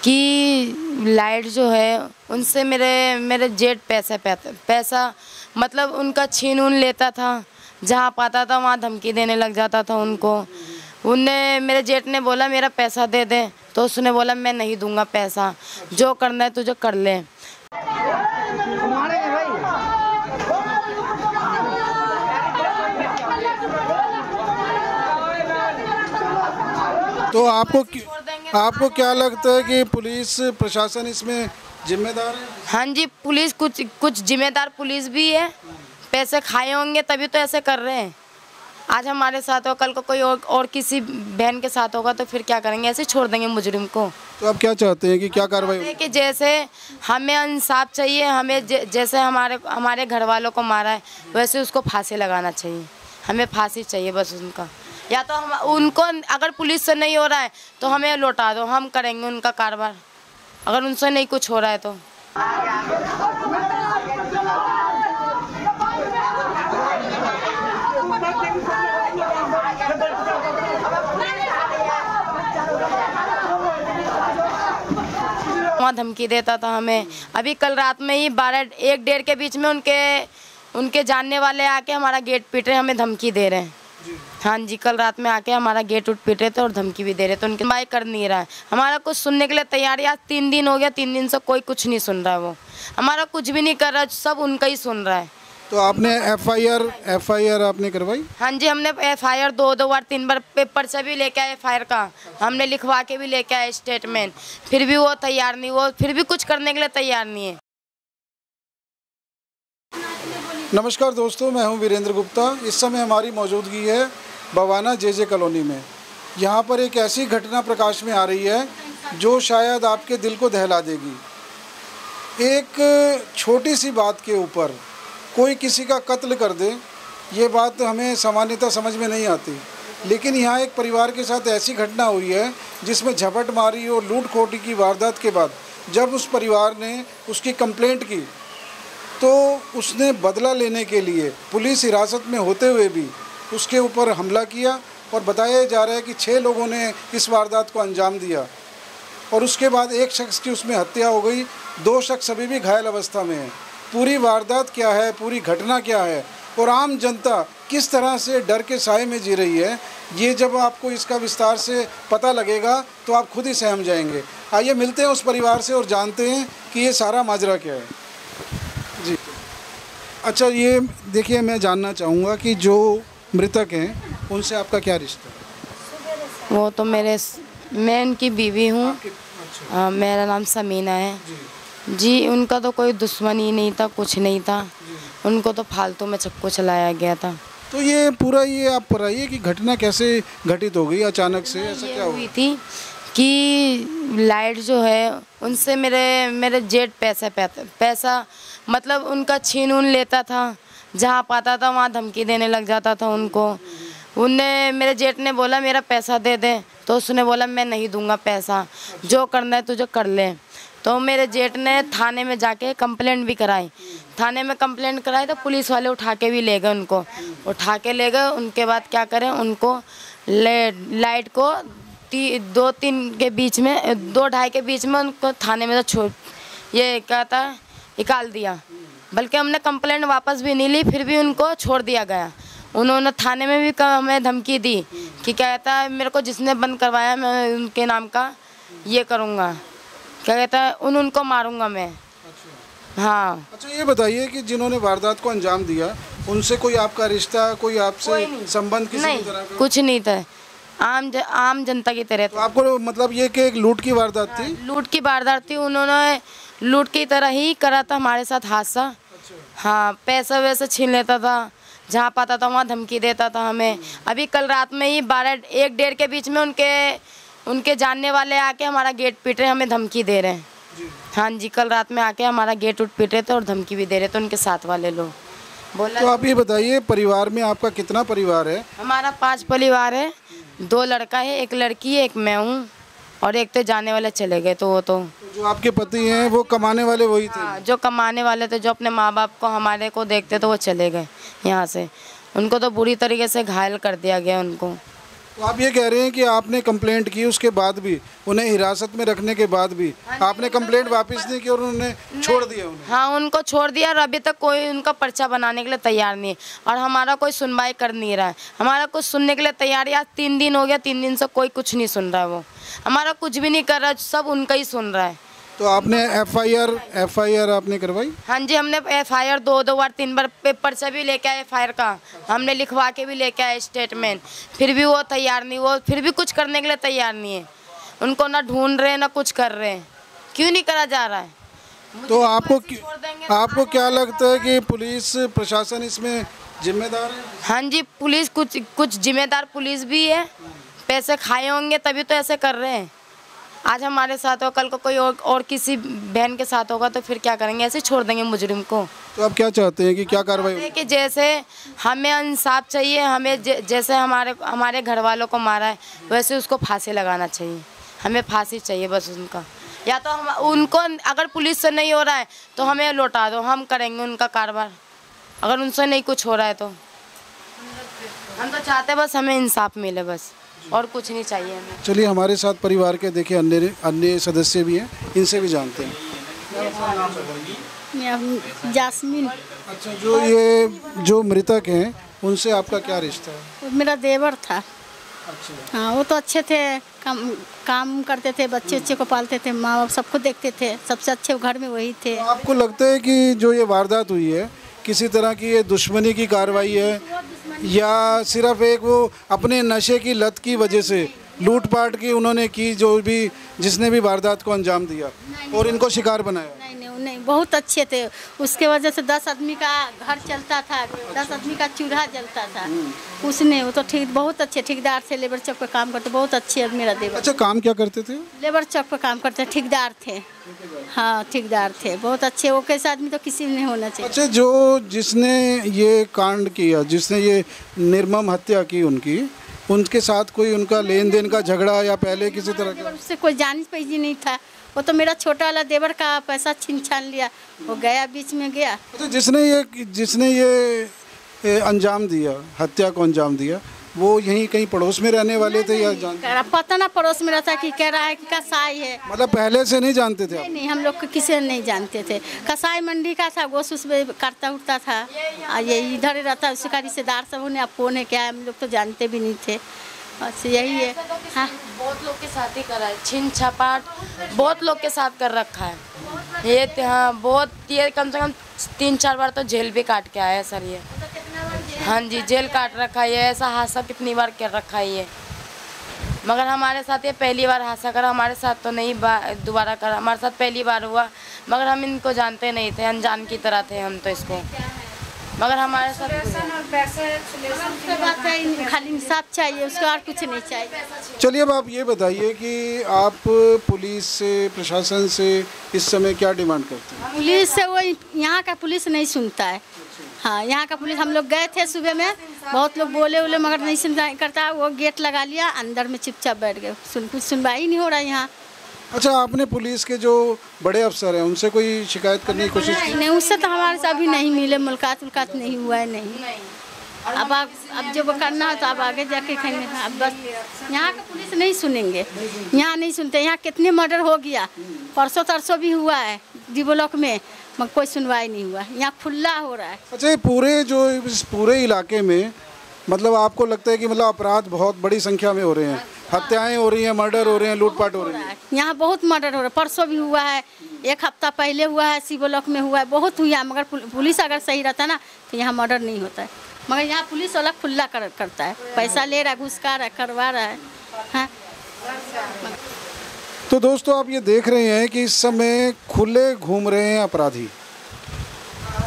कि लाइट जो है उनसे मेरे जेठ पैसा मतलब उनका छीन लेता था, जहाँ पाता था वहाँ धमकी देने लग जाता था उनको। मेरे जेठ ने बोला मेरा पैसा दे दे, तो उसने बोला मैं नहीं दूंगा पैसा, जो करना है तुझे कर ले। तो आपको क्या लगता है कि पुलिस प्रशासन इसमें जिम्मेदार है? हाँ जी, पुलिस कुछ जिम्मेदार पुलिस भी है। पैसे खाए होंगे तभी तो ऐसे कर रहे हैं। आज हमारे साथ हो, कल को कोई और किसी बहन के साथ होगा तो फिर क्या करेंगे? ऐसे छोड़ देंगे मुजरिम को? तो आप क्या चाहते हैं कि क्या कार्रवाई? कि जैसे हमें इंसाफ चाहिए, हमें जैसे हमारे घर वालों को मारा है वैसे उसको फांसी लगाना चाहिए। हमें फांसी चाहिए बस उनका, या तो हम उनको, अगर पुलिस से नहीं हो रहा है तो हमें लौटा दो, हम करेंगे उनका कारोबार, अगर उनसे नहीं कुछ हो रहा है तो। वहाँ धमकी देता था हमें। अभी कल रात में ही 1-1:30 के बीच में उनके जानने वाले आके हमारा गेट पीट रहे, हमें धमकी दे रहे हैं। हाँ जी, कल रात में आके हमारा गेट पीट रहे थे और धमकी भी दे रहे थे। उनके बाई कर नहीं रहा है, हमारा कुछ सुनने के लिए तैयार है। आज 3 दिन हो गया, 3 दिन से कोई कुछ नहीं सुन रहा है। वो हमारा कुछ भी नहीं कर रहा, सब उनका ही सुन रहा है। तो आपने एफआईआर आपने करवाई? हाँ जी, हमने एफआईआर 2 बार 3 बार पेपर से भी लेके आए, एफआईआर का हमने लिखवा के भी लेके आए स्टेटमेंट, फिर भी वो तैयार नहीं, वो फिर भी कुछ करने के लिए तैयार नहीं है। नमस्कार दोस्तों, मैं हूं वीरेंद्र गुप्ता। इस समय हमारी मौजूदगी है बवाना जे कॉलोनी में। यहां पर एक ऐसी घटना प्रकाश में आ रही है जो शायद आपके दिल को दहला देगी। एक छोटी सी बात के ऊपर कोई किसी का कत्ल कर दे, ये बात हमें सामान्यतः समझ में नहीं आती, लेकिन यहाँ एक परिवार के साथ ऐसी घटना हुई है जिसमें झपटमारी और लूट खोटी की वारदात के बाद जब उस परिवार ने उसकी कंप्लेंट की तो उसने बदला लेने के लिए पुलिस हिरासत में होते हुए भी उसके ऊपर हमला किया और बताया जा रहा है कि 6 लोगों ने इस वारदात को अंजाम दिया और उसके बाद एक शख्स की उसमें हत्या हो गई। 2 शख्स अभी भी घायल अवस्था में हैं। पूरी वारदात क्या है, पूरी घटना क्या है और आम जनता किस तरह से डर के साए में जी रही है, ये जब आपको इसका विस्तार से पता लगेगा तो आप खुद ही सहम जाएंगे। आइए मिलते हैं उस परिवार से और जानते हैं कि ये सारा माजरा क्या है। जी अच्छा, ये देखिए, मैं जानना चाहूँगा कि जो मृतक हैं उनसे आपका क्या रिश्ता है? वो तो मैं उनकी बीवी हूँ। मेरा नाम समीना है जी। उनका तो कोई दुश्मनी नहीं था, कुछ नहीं था। उनको तो फालतू में चक्कू चलाया गया था। तो ये पूरा ये आप बताइए कि घटना कैसे घटित हो गई अचानक से, ऐसा क्या हुई थी कि लाइट जो है उनसे मेरे जेठ पैसा मतलब उनका छीन लेता था, जहाँ पाता था वहाँ धमकी देने लग जाता था उनको। मेरे जेठ ने बोला मेरा पैसा दे दे, तो उसने बोला मैं नहीं दूंगा पैसा, जो करना है तुझे कर ले। तो मेरे जेठ ने थाने में जाके कंप्लेंट भी कराई। थाने में कंप्लेंट कराई तो पुलिस वाले उठा के भी ले गए, उठा के ले गए। उनके बाद क्या करें, उनको लाइट को 2-3 के बीच में, 2-2:30 के बीच में उनको थाने में तो ये कहता निकाल दिया। बल्कि हमने कंप्लेंट वापस भी नहीं ली, फिर भी उनको छोड़ दिया गया। उन्होंने थाने में भी हमें धमकी दी कि कहता है मेरे को जिसने बंद करवाया मैं उनके नाम का ये करूँगा, क्या कहता है उनको मारूंगा मैं। हाँ। अच्छा, ये बताइए कि जिन्होंने वारदात को अंजाम दिया उनसे कोई आपका रिश्ता, कोई आपसे संबंध किसी नहीं, तरह का? कुछ नहीं था, आम जनता की तरह। तो आपको मतलब ये कि एक लूट की वारदात थी? लूट की वारदात थी। उन्होंने लूट की तरह ही करा था हमारे साथ हादसा। हाँ, पैसा वैसा छीन लेता था, जहाँ पाता था वहाँ धमकी देता था हमें। अभी कल रात में ही 1-1:30 के बीच में उनके जानने वाले आके हमारा गेट पीट रहे, हमें धमकी दे रहे हैं। हाँ जी, कल रात में आके हमारा गेट पीट रहे थे और धमकी भी दे रहे थे उनके साथ वाले लोग। बोला तो आप ये बताइए, परिवार में आपका कितना परिवार है? हमारा 5 परिवार है, 2 लड़का है, 1 लड़की है, 1 मैं हूँ। और एक तो जाने वाले चले गए, तो वो तो जो आपके पति हैं वो कमाने वाले वही थे? हाँ, जो कमाने वाले थे, जो अपने माँ बाप को हमारे को देखते तो वो चले गए यहाँ से। उनको तो बुरी तरीके से घायल कर दिया गया उनको। तो आप ये कह रहे हैं कि आपने कंप्लेंट की, उसके बाद भी उन्हें हिरासत में रखने के बाद भी आपने कंप्लेंट वापस नहीं की और उन्होंने छोड़ दिया उन्हें? हाँ, उनको छोड़ दिया और अभी तक कोई उनका पर्चा बनाने के लिए तैयार नहीं है और हमारा कोई सुनवाई कर नहीं रहा है। हमारा कुछ सुनने के लिए तैयार है। आज 3 दिन हो गया, 3 दिन से कोई कुछ नहीं सुन रहा है। वो हमारा कुछ भी नहीं कर रहा, सब उनका ही सुन रहा है। तो आपने एफआईआर आपने करवाई? हाँ जी, हमने एफआईआर 2 बार 3 बार पेपर से भी लेके आए, एफआईआर का हमने लिखवा के भी लेके आए स्टेटमेंट, फिर भी वो तैयार नहीं, वो फिर भी कुछ करने के लिए तैयार नहीं है। उनको ना ढूंढ रहे ना कुछ कर रहे हैं। क्यों नहीं करा जा रहा है? तो आपको क्या लगता है कि पुलिस प्रशासन इसमें जिम्मेदार है? हाँ जी, पुलिस कुछ जिम्मेदार पुलिस भी है। पैसे खाए होंगे तभी तो ऐसे कर रहे हैं। आज हमारे साथ हो, कल को कोई और किसी बहन के साथ होगा तो फिर क्या करेंगे? ऐसे छोड़ देंगे मुजरिम को? तो आप क्या चाहते हैं कि क्या कार्रवाई? कि जैसे हमें इंसाफ चाहिए, हमें जैसे हमारे घर वालों को मारा है वैसे उसको फांसी लगाना चाहिए। हमें फांसी चाहिए बस उनका। या तो हम उनको, अगर पुलिस से नहीं हो रहा है तो हमें लौटा दो, हम करेंगे उनका कारोबार। अगर उनसे नहीं कुछ हो रहा है तो हम तो चाहते हैं बस हमें इंसाफ मिले, बस और कुछ नहीं चाहिए हमें। चलिए, हमारे साथ परिवार के देखिए अन्य सदस्य भी हैं, इनसे भी जानते हैं। जास्मीन। अच्छा, जो मृतक हैं उनसे आपका क्या रिश्ता है? मेरा देवर था। अच्छा। हाँ, वो तो अच्छे थे, काम करते थे, बच्चे को पालते थे, माँ बाप सबको देखते थे, सबसे अच्छे घर में वही थे। तो आपको लगता है कि जो ये वारदात हुई है किसी तरह की ये दुश्मनी की कार्रवाई है या सिर्फ एक वो अपने नशे की लत की वजह से लूटपाट की उन्होंने की, जो भी जिसने भी वारदात को अंजाम दिया और इनको शिकार बनाया? नहीं, बहुत अच्छे थे। उसके वजह से 10 आदमी का घर चलता था, 10 आदमी का चूल्हा जलता था। उसने वो तो ठीक, बहुत अच्छे ठेकेदार थे, लेबर चौक पे काम करते, बहुत अच्छे मेरा देवर। अच्छा, काम क्या करते थे? लेबर चौक पे काम करते, ठेकेदार थे। हाँ, ठेकेदार थे, बहुत अच्छे। वो कैसा आदमी तो किसी में नहीं होना चाहिए। अच्छा, जिसने ये कांड किया, जिसने ये निर्मम हत्या की उनके साथ कोई उनका लेन देन का झगड़ा या पहले किसी तरह का? उससे कोई जानी पहचानी नहीं था। वो तो मेरा छोटा वाला देवर का पैसा छीन छान लिया, वो गया, बीच में गया। अच्छा, जिसने ये अंजाम दिया, हत्या को अंजाम दिया, वो यहीं कहीं पड़ोस में रहने वाले थे या जानते? पता ना पड़ोस में रहता कि कह रहा है कि कसाई है। मतलब पहले से नहीं जानते थे आप? नहीं, हम लोग किसी नहीं जानते थे। कसाई मंडी का था, गोश उसमें काटता उठता था, ये इधर रहता, उसका रिश्तेदार सब उन्हें कौन है क्या है, हम लोग तो जानते भी नहीं थे। बस यही है। हाँ, बहुत लोग के साथ ही करा है, छीन छपाट बहुत लोग के साथ कर रखा है ये। हाँ, बहुत, ये कम से कम 3-4 बार तो जेल भी काट के आया है सर ये। हाँ जी, जेल काट रखा है, ऐसा हादसा कितनी बार कर रखा है ये। मगर हमारे साथ ये पहली बार हादसा करा, हमारे साथ तो नहीं दोबारा करा, हमारे साथ पहली बार हुआ। मगर हम इनको जानते नहीं थे, अनजान की तरह थे हम तो इसको। मगर हमारे साथ बात है, खाली इंसाफ चाहिए, उसको और कुछ नहीं चाहिए। चलिए, अब आप ये बताइए कि आप पुलिस से, प्रशासन से इस समय क्या डिमांड करते हैं? पुलिस से वो यहाँ का पुलिस नहीं सुनता है। हाँ, यहाँ का पुलिस, हम लोग गए थे सुबह में, बहुत लोग बोले मगर नहीं सुनता करता। वो गेट लगा लिया, अंदर में चुपचाप बैठ गए, कुछ सुनवाई नहीं हो रहा है यहाँ। अच्छा, आपने पुलिस के जो बड़े अफसर हैं उनसे कोई शिकायत करने की कोशिश की? नहीं, उससे तो हमारे से अभी नहीं मिले, मुलाकात नहीं हुआ है। नहीं, अब जो करना है तो अब आगे जाके कहेंगे। अब बस यहाँ का पुलिस नहीं सुनेंगे, यहाँ नहीं सुनते। यहाँ कितने मर्डर हो गया, परसों तरसों भी हुआ है डी ब्लॉक में, मगर कोई सुनवाई नहीं हुआ। यहाँ खुला हो रहा है। अच्छा, ये पूरे इलाके में मतलब आपको लगता है कि मतलब अपराध बहुत बड़ी संख्या में हो रहे हैं, हत्याएं हो रही हैं, मर्डर हो रहे हैं, लूटपाट हो रही है? यहाँ बहुत मर्डर हो रहा है, परसों भी हुआ है, 1 हफ्ता पहले हुआ है, सी ब्लॉक में हुआ है, बहुत हुआ है। मगर पुलिस अगर सही रहता ना तो यहाँ मर्डर नहीं होता है। मगर यहाँ पुलिस वाला खुला करता है, पैसा ले रहा है, घुस रहा है, करवा रहा है। हाँ। तो दोस्तों, आप ये देख रहे हैं कि इस समय खुले घूम रहे हैं अपराधी।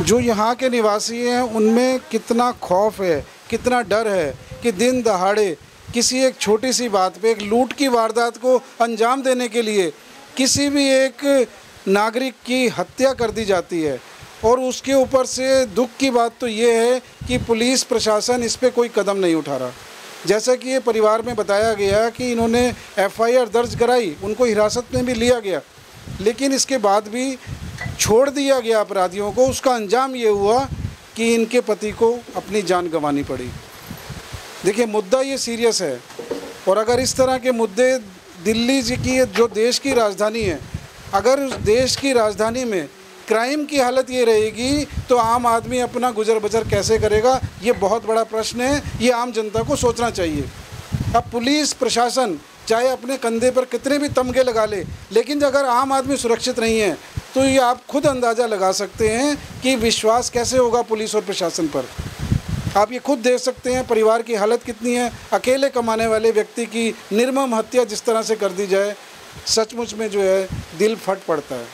जो यहाँ के निवासी हैं उनमें कितना खौफ है, कितना डर है कि दिन दहाड़े किसी एक छोटी सी बात पे, एक लूट की वारदात को अंजाम देने के लिए किसी भी एक नागरिक की हत्या कर दी जाती है। और उसके ऊपर से दुख की बात तो ये है कि पुलिस प्रशासन इस पे कोई कदम नहीं उठा रहा। जैसा कि ये परिवार में बताया गया कि इन्होंने एफआईआर दर्ज कराई, उनको हिरासत में भी लिया गया, लेकिन इसके बाद भी छोड़ दिया गया अपराधियों को। उसका अंजाम ये हुआ कि इनके पति को अपनी जान गंवानी पड़ी। देखिए, मुद्दा ये सीरियस है, और अगर इस तरह के मुद्दे दिल्ली की जो देश की राजधानी है, अगर उस देश की राजधानी में क्राइम की हालत ये रहेगी तो आम आदमी अपना गुजर बसर कैसे करेगा, ये बहुत बड़ा प्रश्न है। ये आम जनता को सोचना चाहिए। अब पुलिस प्रशासन चाहे अपने कंधे पर कितने भी तमगे लगा ले, लेकिन अगर आम आदमी सुरक्षित नहीं है तो ये आप खुद अंदाज़ा लगा सकते हैं कि विश्वास कैसे होगा पुलिस और प्रशासन पर। आप ये खुद देख सकते हैं परिवार की हालत कितनी है। अकेले कमाने वाले व्यक्ति की निर्मम हत्या जिस तरह से कर दी जाए, सचमुच में जो है दिल फट पड़ता है।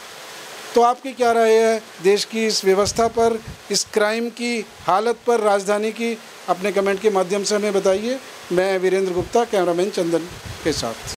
तो आपकी क्या राय है देश की इस व्यवस्था पर, इस क्राइम की हालत पर राजधानी की? अपने कमेंट के माध्यम से हमें बताइए। मैं वीरेंद्र गुप्ता, कैमरामैन चंदन के साथ।